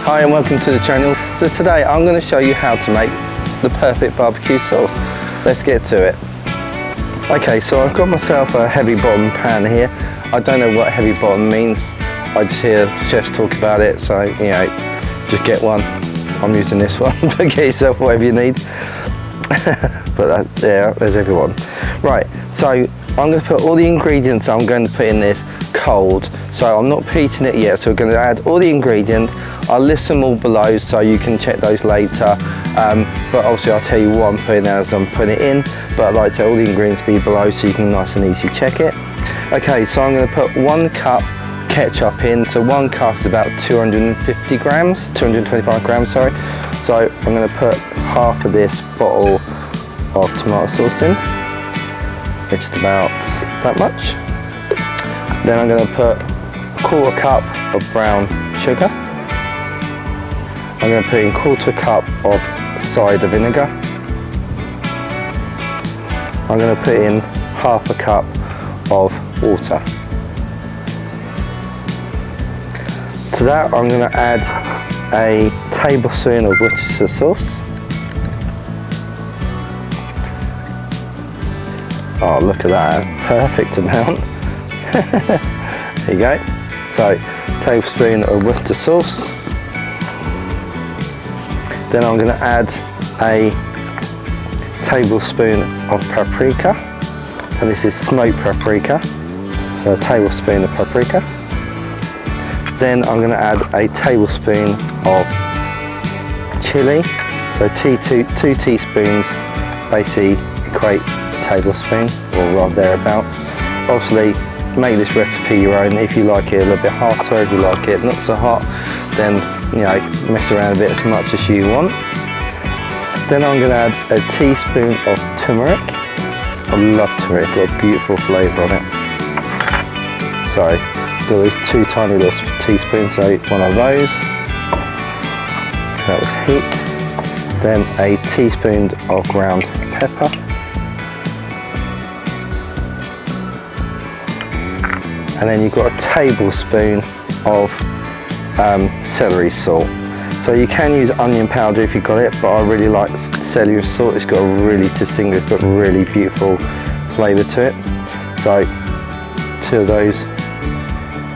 Hi and welcome to the channel. So today I'm going to show you how to make the perfect barbecue sauce. Let's get to it. Okay, so I've got myself a heavy bottom pan here. I don't know what heavy bottom means. I just hear chefs talk about it, so you know, just get one. I'm using this one, but get yourself whatever you need. But yeah, there's everyone. Right, so I'm going to put all the ingredients I'm going to put in this cold. So I'm not heating it yet, so we're going to add all the ingredients. I'll list them all below so you can check those later. But obviously I'll tell you what I'm putting as I'm putting it in. But I'd like to say all the ingredients be below so you can nice and easy check it. Okay, so I'm going to put 1 cup ketchup in. So 1 cup is about 250 grams, 225 grams, sorry. So I'm going to put half of this bottle of tomato sauce in. It's about that much. Then I'm going to put 1/4 cup of brown sugar. I'm going to put in 1/4 cup of cider vinegar. I'm going to put in 1/2 cup of water. To that I'm going to add a tablespoon of Worcester sauce. Oh, look at that, perfect amount. There you go. So, tablespoon of Worcester sauce. Then I'm going to add a tablespoon of paprika, and this is smoked paprika. So a tablespoon of paprika. Then I'm going to add a tablespoon of chilli. So 2 teaspoons basically equates a tablespoon, or rather thereabouts. Obviously, make this recipe your own. If you like it a little bit hotter, if you like it not so hot, then you know, mess around a bit as much as you want. Then I'm going to add a teaspoon of turmeric. I love turmeric, got a beautiful flavour on it. So, got these 2 tiny little teaspoons, so one of those. That was heat. Then a teaspoon of ground pepper. And then you've got a tablespoon of celery salt. So you can use onion powder if you've got it, but I really like celery salt. It's got a really distinguished but really beautiful flavour to it. So 2 of those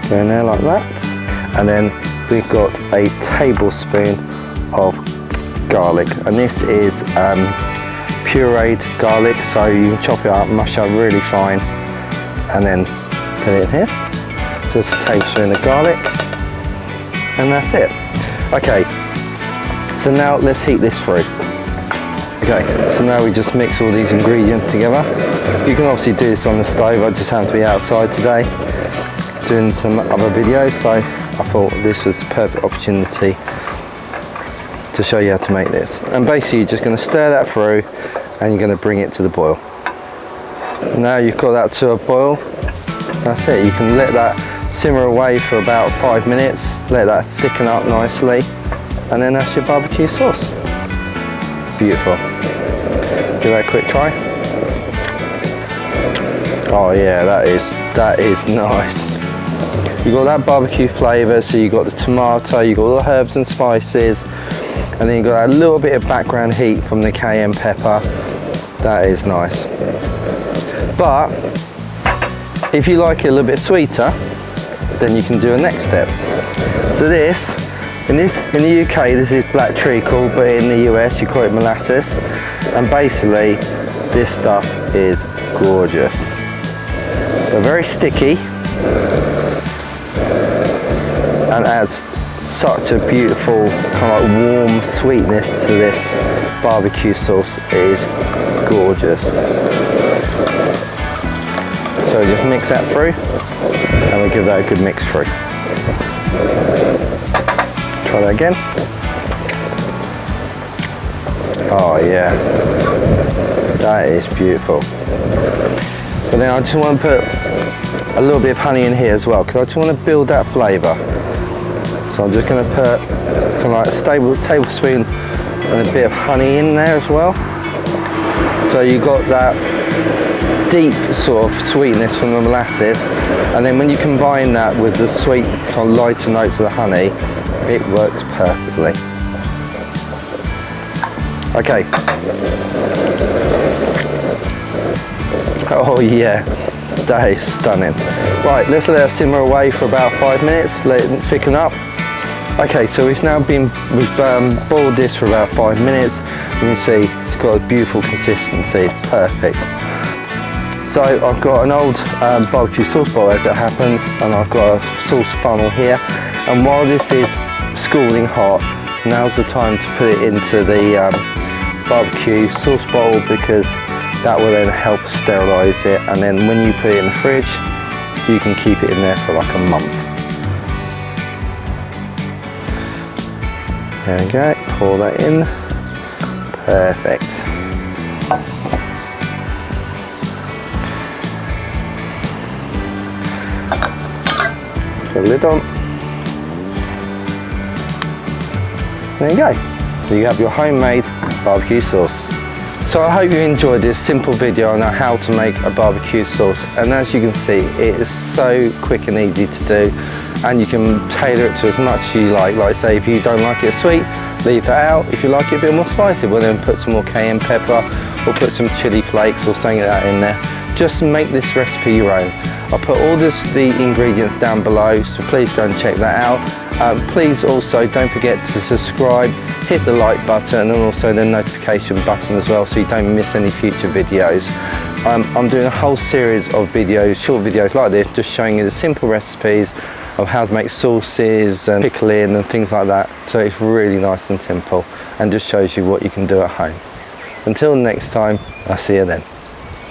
go in there like that. And then we've got a tablespoon of garlic, and this is pureed garlic, so you can chop it up, mash it up really fine, and then put it in here. Just a tablespoon of garlic, and that's it. Okay, so now let's heat this through. Okay, so now we just mix all these ingredients together. You can obviously do this on the stove. I just happened to be outside today doing some other videos, so I thought this was the perfect opportunity to show you how to make this. And basically you're just going to stir that through and you're going to bring it to the boil. Now you've got that to a boil, that's it. You can let that simmer away for about 5 minutes, let that thicken up nicely, and then that's your barbecue sauce. Beautiful. Give that a quick try. Oh yeah, that is nice. You've got that barbecue flavour, so you've got the tomato, you've got all the herbs and spices, and then you've got that little bit of background heat from the cayenne pepper. That is nice. But if you like it a little bit sweeter, then you can do a next step. So this, in the UK, this is black treacle, but in the US you call it molasses. And basically, this stuff is gorgeous. They're very sticky and adds such a beautiful kind of like warm sweetness to this barbecue sauce. It is gorgeous. So just mix that through, and we'll give that a good mix through. Try that again. Oh yeah, that is beautiful. But then I just want to put a little bit of honey in here as well, because I just want to build that flavour. So I'm just going to put kind of like a tablespoon and a bit of honey in there as well. So you've got that deep sort of sweetness from the molasses, and then when you combine that with the sweet kind of lighter notes of the honey, It works perfectly. Okay. Oh yeah, that is stunning. Right, let's let it simmer away for about 5 minutes, let it thicken up. Okay, so we've boiled this for about 5 minutes. You can see it's got a beautiful consistency, it's perfect. So I've got an old barbecue sauce bowl as it happens, and I've got a sauce funnel here. And while this is scalding hot, now's the time to put it into the barbecue sauce bowl, because that will then help sterilize it, and then when you put it in the fridge, you can keep it in there for like a month. There we go, pour that in. Perfect. Put a lid on. There you go. So you have your homemade barbecue sauce. So I hope you enjoyed this simple video on how to make a barbecue sauce, and as you can see, it is so quick and easy to do, and you can tailor it to as much as you like. Like I say, if you don't like it sweet, leave that out. If you like it a bit more spicy, well then put some more cayenne pepper or put some chili flakes or something like that in there. Just make this recipe your own. I'll put all the ingredients down below, so please go and check that out. Please also don't forget to subscribe, hit the like button, and also the notification button as well, so you don't miss any future videos. I'm doing a whole series of videos, short videos like this, just showing you the simple recipes of how to make sauces and pickling and things like that. So it's really nice and simple, and just shows you what you can do at home. Until next time, I'll see you then.